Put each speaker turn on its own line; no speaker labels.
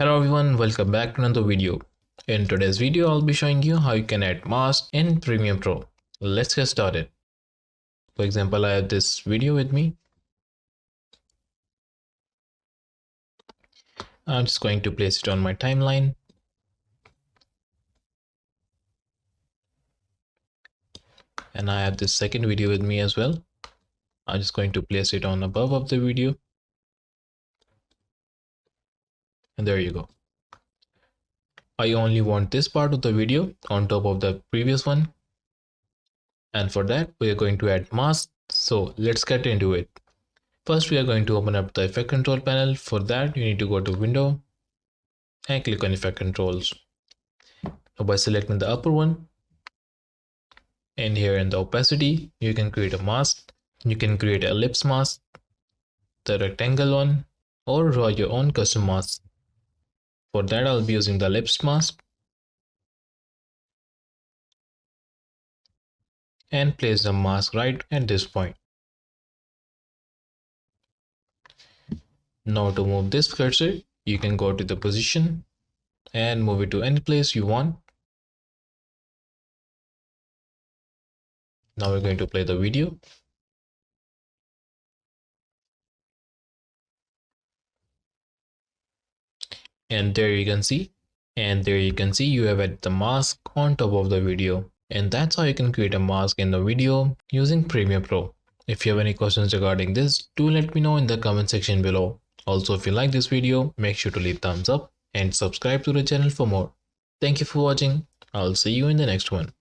Hello everyone, welcome back to another video. In today's video, I'll be showing you how you can add mask in Premiere Pro. Let's get started. For example, I have this video with me. I'm just going to place it on my timeline. And I have this second video with me as well. I'm just going to place it on above of the video. And there you go. I only want this part of the video on top of the previous one. And for that, we are going to add mask. So let's get into it. First, we are going to open up the effect control panel. For that, you need to go to Window and click on Effect Controls. Now by selecting the upper one, and here in the opacity, you can create a mask. You can create an ellipse mask, the rectangle one, or draw your own custom mask. For that, I'll be using the ellipse mask. And place the mask right at this point. Now to move this cursor, you can go to the position and move it to any place you want. Now we're going to play the video. And there you can see you have added the mask on top of the video. And that's how you can create a mask in the video using Premiere Pro. If you have any questions regarding this, do let me know in the comment section below. Also, if you like this video, make sure to leave thumbs up and subscribe to the channel for more. Thank you for watching. I'll see you in the next one.